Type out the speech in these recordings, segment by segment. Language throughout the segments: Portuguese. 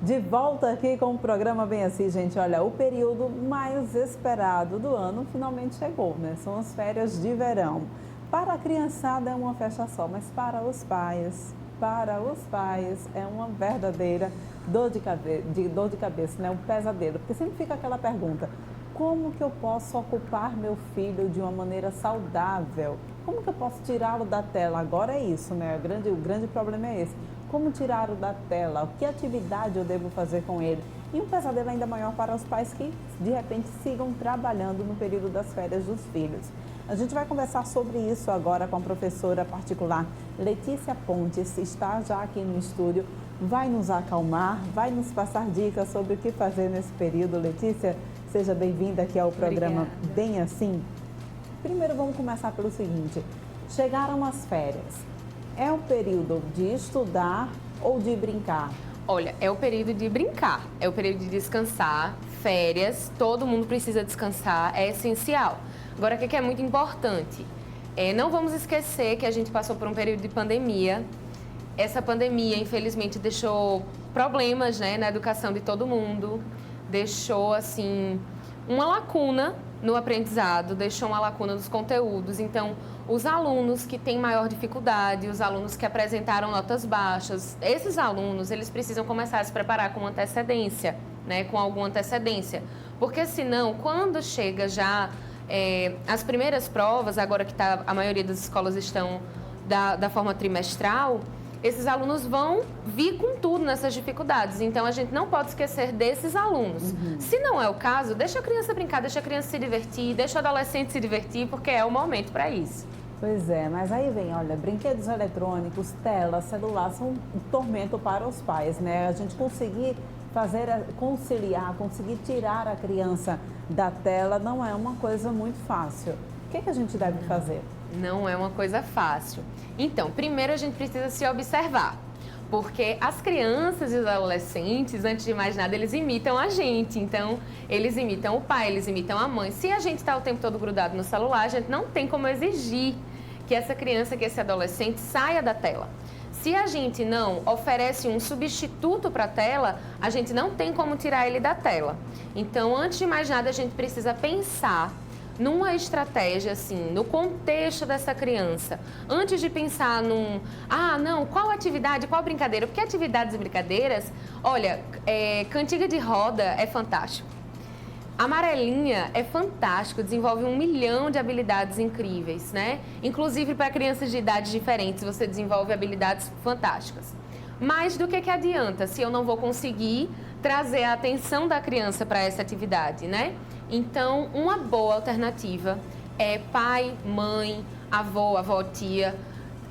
De volta aqui com o programa Bem Assim, gente. Olha, o período mais esperado do ano finalmente chegou, né? São as férias de verão. Para a criançada é uma festa só, mas para os pais é uma verdadeira dor de cabeça, né? Um pesadelo. Porque sempre fica aquela pergunta: como que eu posso ocupar meu filho de uma maneira saudável? Como que eu posso tirá-lo da tela? Agora é isso, né? O grande problema é esse. Como tirá-lo da tela? Que atividade eu devo fazer com ele? E um pesadelo ainda maior para os pais que, de repente, sigam trabalhando no período das férias dos filhos. A gente vai conversar sobre isso agora com a professora particular Letícia Pontes, está já aqui no estúdio, vai nos acalmar, vai nos passar dicas sobre o que fazer nesse período. Letícia, seja bem-vinda aqui ao programa Obrigada. Bem Assim. Primeiro vamos começar pelo seguinte: chegaram as férias, é o período de estudar ou de brincar? Olha, é o período de brincar, é o período de descansar, férias, todo mundo precisa descansar, é essencial. Agora, o que é muito importante? Não vamos esquecer que a gente passou por um período de pandemia. Essa pandemia, infelizmente, deixou problemas, né, na educação de todo mundo, deixou, assim, uma lacuna no aprendizado, deixou uma lacuna nos conteúdos. Então, os alunos que têm maior dificuldade, os alunos que apresentaram notas baixas, esses alunos, eles precisam começar a se preparar com antecedência, né, com alguma antecedência. Porque, senão, quando chega já as primeiras provas, agora que a maioria das escolas estão da forma trimestral, esses alunos vão vir com tudo nessas dificuldades. Então, a gente não pode esquecer desses alunos. Se não é o caso, deixa a criança brincar, deixa a criança se divertir, deixa o adolescente se divertir, porque é o momento para isso. Pois é, mas aí vem, olha, brinquedos eletrônicos, tela, celular, são um tormento para os pais, né? A gente conseguir conciliar, conseguir tirar a criança da tela não é uma coisa muito fácil. O que a gente deve fazer? Não é uma coisa fácil. Então, primeiro a gente precisa se observar, porque as crianças e os adolescentes, antes de mais nada, eles imitam a gente. Então, eles imitam o pai, eles imitam a mãe. Se a gente está o tempo todo grudado no celular, a gente não tem como exigir que essa criança, que esse adolescente saia da tela. Se a gente não oferece um substituto para a tela, a gente não tem como tirar ele da tela. Então, antes de mais nada, a gente precisa pensar numa estratégia, assim, no contexto dessa criança. Antes de pensar qual atividade, qual brincadeira? Porque atividades e brincadeiras, olha, cantiga de roda é fantástico. Amarelinha é fantástico, desenvolve 1 milhão de habilidades incríveis, né? Inclusive para crianças de idades diferentes, você desenvolve habilidades fantásticas. Mas do que adianta se eu não vou conseguir trazer a atenção da criança para essa atividade, né? Então, uma boa alternativa é pai, mãe, avó, tia,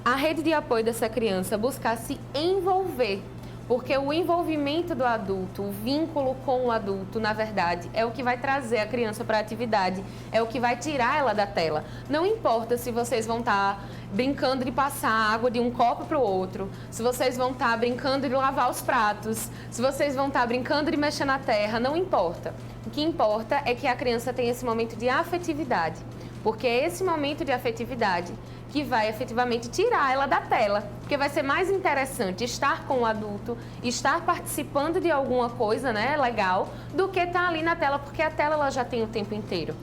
a rede de apoio dessa criança, buscar se envolver. Porque o envolvimento do adulto, o vínculo com o adulto, na verdade, é o que vai trazer a criança para a atividade, é o que vai tirar ela da tela. Não importa se vocês vão estar brincando de passar água de um copo para o outro, se vocês vão estar brincando de lavar os pratos, se vocês vão estar brincando de mexer na terra, não importa. O que importa é que a criança tenha esse momento de afetividade, porque é esse momento de afetividade que vai efetivamente tirar ela da tela, porque vai ser mais interessante estar com o adulto, estar participando de alguma coisa, né, legal, do que estar ali na tela, porque a tela ela já tem o tempo inteiro.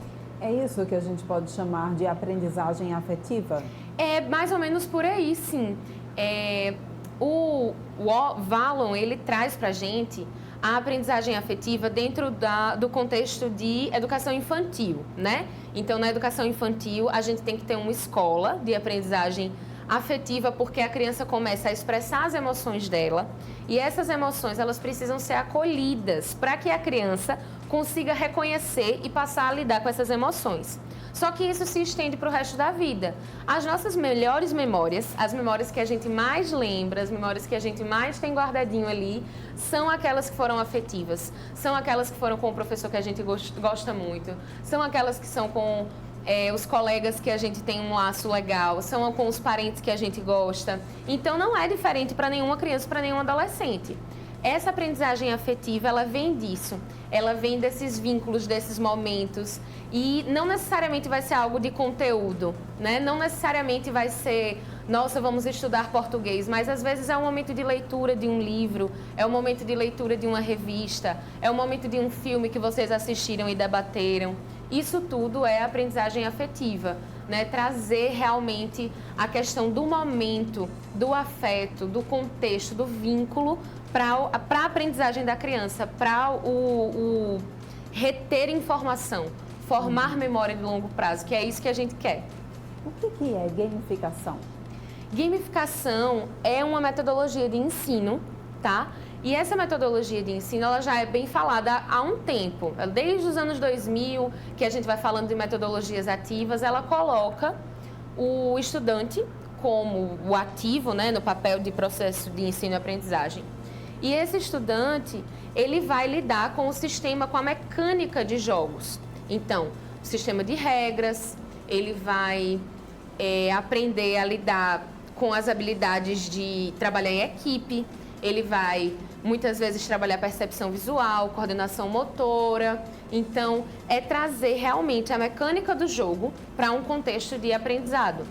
É isso que a gente pode chamar de aprendizagem afetiva? É mais ou menos por aí, sim. O Wallon, ele traz pra gente a aprendizagem afetiva dentro do contexto de educação infantil, né? Então, na educação infantil, a gente tem que ter uma escola de aprendizagem afetiva, porque a criança começa a expressar as emoções dela e essas emoções, elas precisam ser acolhidas para que a criança consiga reconhecer e passar a lidar com essas emoções. Só que isso se estende para o resto da vida. As nossas melhores memórias, as memórias que a gente mais lembra, as memórias que a gente mais tem guardadinho ali, são aquelas que foram afetivas, são aquelas que foram com o professor que a gente gosta muito, são aquelas que são com os colegas que a gente tem um laço legal, são com os parentes que a gente gosta. Então, não é diferente para nenhuma criança, para nenhum adolescente. Essa aprendizagem afetiva, ela vem disso. Ela vem desses vínculos, desses momentos. E não necessariamente vai ser algo de conteúdo, né? Não necessariamente vai ser, nossa, vamos estudar português, mas às vezes é um momento de leitura de um livro, é um momento de leitura de uma revista, é um momento de um filme que vocês assistiram e debateram. Isso tudo é aprendizagem afetiva, né? Trazer realmente a questão do momento, do afeto, do contexto, do vínculo para a aprendizagem da criança, para o reter informação, formar memória de longo prazo, que é isso que a gente quer. O que é gamificação? Gamificação é uma metodologia de ensino, tá? E essa metodologia de ensino, ela já é bem falada há um tempo. Desde os anos 2000, que a gente vai falando de metodologias ativas, ela coloca o estudante como o ativo, né, no papel de processo de ensino e aprendizagem. E esse estudante, ele vai lidar com o sistema, com a mecânica de jogos. Então, o sistema de regras, ele vai aprender a lidar com as habilidades de trabalhar em equipe, ele vai muitas vezes trabalhar percepção visual, coordenação motora. Então, é trazer realmente a mecânica do jogo para um contexto de aprendizado.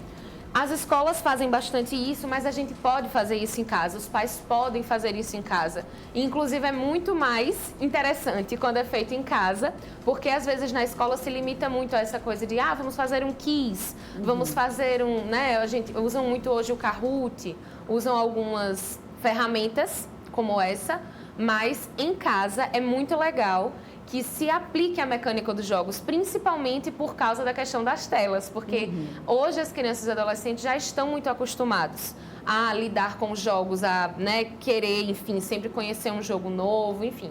As escolas fazem bastante isso, mas a gente pode fazer isso em casa, os pais podem fazer isso em casa. Inclusive, é muito mais interessante quando é feito em casa, porque às vezes na escola se limita muito a essa coisa de, vamos fazer um quiz, vamos fazer um, né, a gente usam muito hoje o Kahoot, usam algumas ferramentas como essa, mas em casa é muito legal que se aplique a mecânica dos jogos, principalmente por causa da questão das telas, porque hoje as crianças e adolescentes já estão muito acostumados a lidar com jogos, a, né, querer, enfim, sempre conhecer um jogo novo, enfim.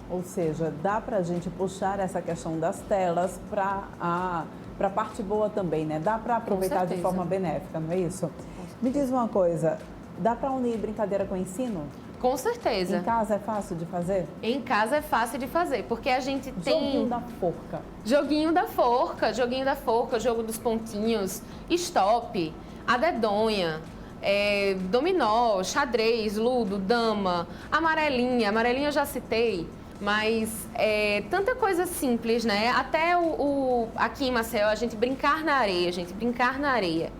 Ou seja, dá para a gente puxar essa questão das telas para a parte boa também, né? Dá para aproveitar de forma benéfica, não é isso? Me diz uma coisa, dá para unir brincadeira com ensino? Com certeza. Em casa é fácil de fazer? Em casa é fácil de fazer, porque a gente tem... Joguinho da forca. Joguinho da forca, jogo dos pontinhos, stop, a dedonha, dominó, xadrez, ludo, dama, amarelinha eu já citei, mas tanta coisa simples, né? Até aqui em Maceió, a gente brincar na areia.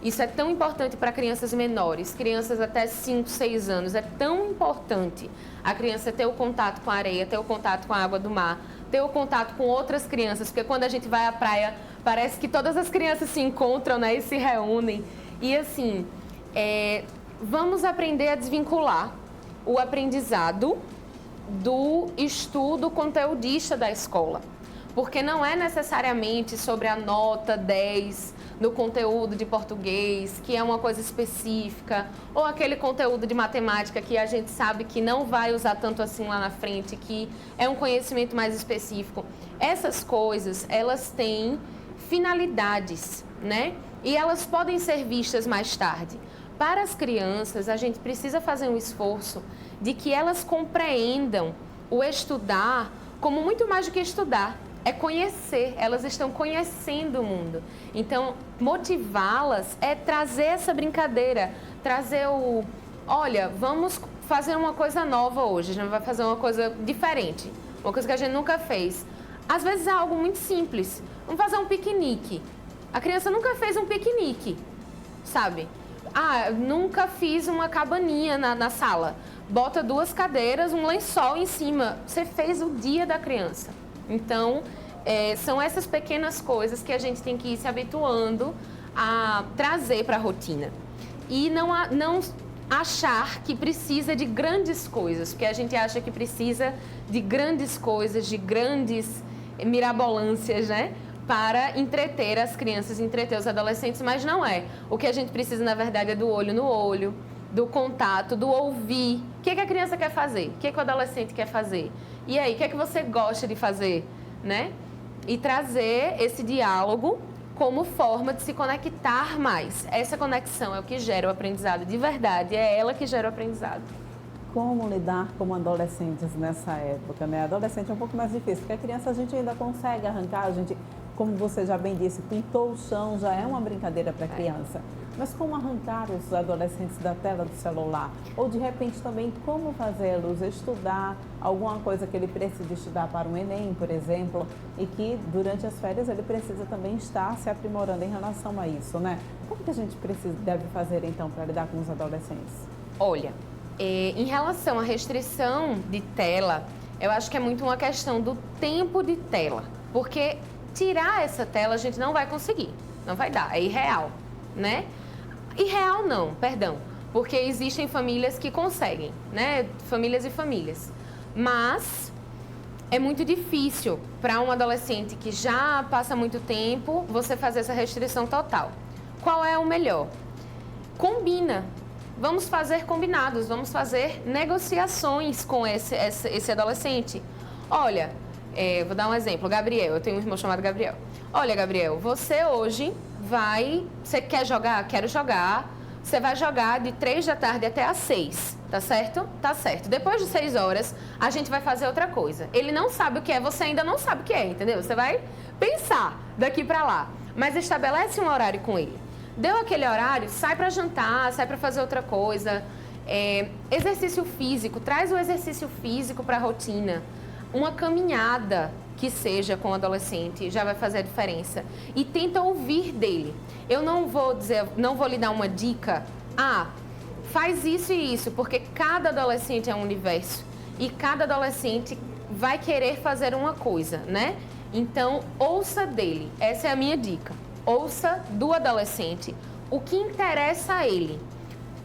Isso é tão importante para crianças menores, crianças até 5, 6 anos. É tão importante a criança ter o contato com a areia, ter o contato com a água do mar, ter o contato com outras crianças, porque quando a gente vai à praia, parece que todas as crianças se encontram, né, e se reúnem. E assim, vamos aprender a desvincular o aprendizado do estudo conteudista da escola. Porque não é necessariamente sobre a nota 10 no conteúdo de português, que é uma coisa específica, ou aquele conteúdo de matemática que a gente sabe que não vai usar tanto assim lá na frente, que é um conhecimento mais específico. Essas coisas, elas têm finalidades, né? E elas podem ser vistas mais tarde. Para as crianças, a gente precisa fazer um esforço de que elas compreendam o estudar como muito mais do que estudar. É conhecer, elas estão conhecendo o mundo. Então, motivá-las é trazer essa brincadeira, trazer olha, vamos fazer uma coisa nova hoje, a gente vai fazer uma coisa diferente, uma coisa que a gente nunca fez. Às vezes é algo muito simples, vamos fazer um piquenique. A criança nunca fez um piquenique, sabe? Nunca fiz uma cabaninha na sala. Bota 2 cadeiras, um lençol em cima. Você fez o dia da criança. Então, são essas pequenas coisas que a gente tem que ir se habituando a trazer para a rotina. E não achar que precisa de grandes coisas, porque a gente acha que precisa de grandes coisas, de grandes mirabolâncias, né? Para entreter as crianças, entreter os adolescentes, mas não é. O que a gente precisa, na verdade, é do olho no olho, do contato, do ouvir. O que a criança quer fazer? O que o adolescente quer fazer? E aí, o que você gosta de fazer, né? E trazer esse diálogo como forma de se conectar mais. Essa conexão é o que gera o aprendizado de verdade, é ela que gera o aprendizado. Como lidar com adolescentes nessa época, né? Adolescente é um pouco mais difícil, porque a criança a gente ainda consegue arrancar, a gente como você já bem disse, pintou o chão, já é uma brincadeira para a criança. Mas como arrancar os adolescentes da tela do celular? Ou, de repente, também como fazê-los estudar alguma coisa que ele precisa estudar para o Enem, por exemplo, e que durante as férias ele precisa também estar se aprimorando em relação a isso, né? Como que a gente deve fazer, então, para lidar com os adolescentes? Olha, em relação à restrição de tela, eu acho que é muito uma questão do tempo de tela, porque tirar essa tela a gente não vai conseguir, não vai dar, é irreal, né? Irreal não, perdão, porque existem famílias que conseguem, né? Famílias e famílias. Mas é muito difícil para um adolescente que já passa muito tempo você fazer essa restrição total. Qual é o melhor? Combina. Vamos fazer combinados, vamos fazer negociações com esse adolescente. Olha, vou dar um exemplo, Gabriel, eu tenho um irmão chamado Gabriel. Olha, Gabriel, você hoje você quer jogar? Quero jogar. Você vai jogar de 3 da tarde até às 6, tá certo? Tá certo. Depois de 6 horas, a gente vai fazer outra coisa. Ele não sabe o que é, você ainda não sabe o que é, entendeu? Você vai pensar daqui pra lá, mas estabelece um horário com ele. Deu aquele horário, sai para jantar, sai para fazer outra coisa. Exercício físico, traz o exercício físico para a rotina. Uma caminhada que seja com o adolescente já vai fazer a diferença. E tenta ouvir dele. Eu não vou lhe dar uma dica. Faz isso e isso, porque cada adolescente é um universo. E cada adolescente vai querer fazer uma coisa, né? Então, ouça dele. Essa é a minha dica. Ouça do adolescente o que interessa a ele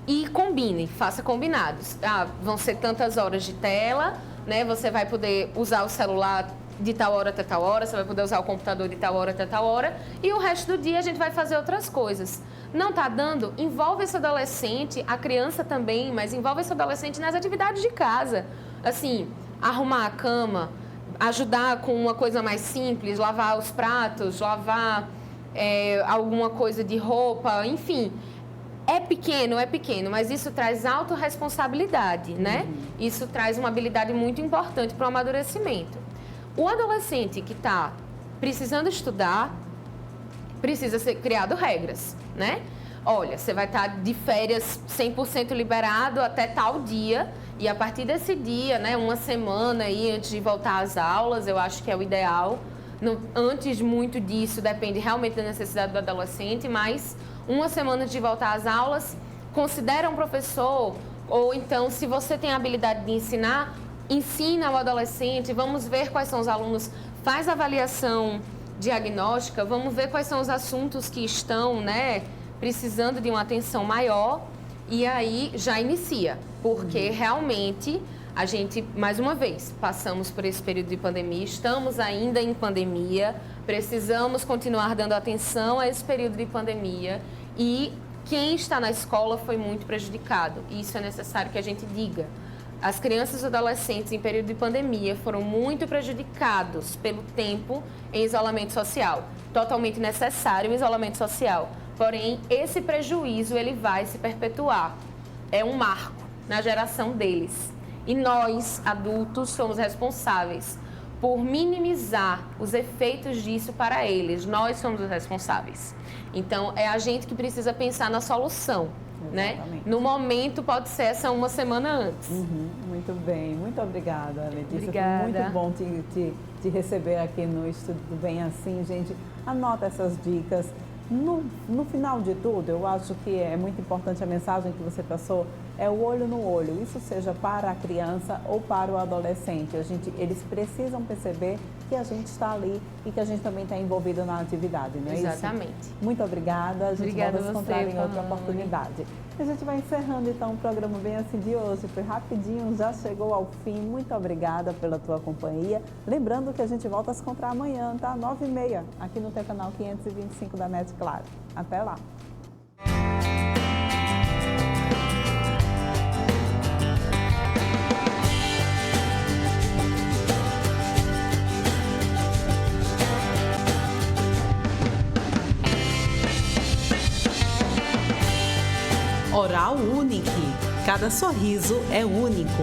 e combine, faça combinados. Vão ser tantas horas de tela, né? Você vai poder usar o celular de tal hora até tal hora, você vai poder usar o computador de tal hora até tal hora e o resto do dia a gente vai fazer outras coisas. Não tá dando? Envolve esse adolescente, a criança também, mas envolve esse adolescente nas atividades de casa. Assim, arrumar a cama, ajudar com uma coisa mais simples, lavar os pratos, lavar alguma coisa de roupa, enfim. É pequeno, mas isso traz autorresponsabilidade, né? Isso traz uma habilidade muito importante para o amadurecimento. O adolescente que está precisando estudar, precisa ser criado regras, né? Olha, você vai estar de férias 100% liberado até tal dia e a partir desse dia, né, uma semana aí antes de voltar às aulas, eu acho que é o ideal. Antes muito disso, depende realmente da necessidade do adolescente, mas uma semana antes de voltar às aulas, considera um professor, ou então, se você tem a habilidade de ensinar, ensina o adolescente, vamos ver quais são os alunos, faz avaliação diagnóstica, vamos ver quais são os assuntos que estão, né, precisando de uma atenção maior, e aí já inicia, porque realmente a gente, mais uma vez, passamos por esse período de pandemia, estamos ainda em pandemia, precisamos continuar dando atenção a esse período de pandemia e quem está na escola foi muito prejudicado. E isso é necessário que a gente diga. As crianças e adolescentes em período de pandemia foram muito prejudicados pelo tempo em isolamento social. Totalmente necessário o isolamento social. Porém, esse prejuízo ele vai se perpetuar. É um marco na geração deles. E nós, adultos, somos responsáveis por minimizar os efeitos disso para eles. Nós somos os responsáveis. Então, é a gente que precisa pensar na solução, né? No momento, pode ser essa uma semana antes. Muito bem. Muito obrigada, Letícia. Obrigada. Foi muito bom te receber aqui no Estúdio do Bem Assim. Gente, anota essas dicas. No final de tudo, eu acho que é muito importante a mensagem que você passou, é o olho no olho, isso seja para a criança ou para o adolescente. Eles precisam perceber que a gente está ali e que a gente também está envolvido na atividade, não é isso? Exatamente. Muito obrigada, a gente volta a se encontrar em outra Paulo. oportunidade. A gente vai encerrando então o programa Bem Assim de hoje, foi rapidinho, já chegou ao fim. Muito obrigada pela tua companhia. Lembrando que a gente volta a se encontrar amanhã, tá? 9h30, aqui no teu canal 525 da NET Claro. Até lá! Oral Unique. Cada sorriso é único.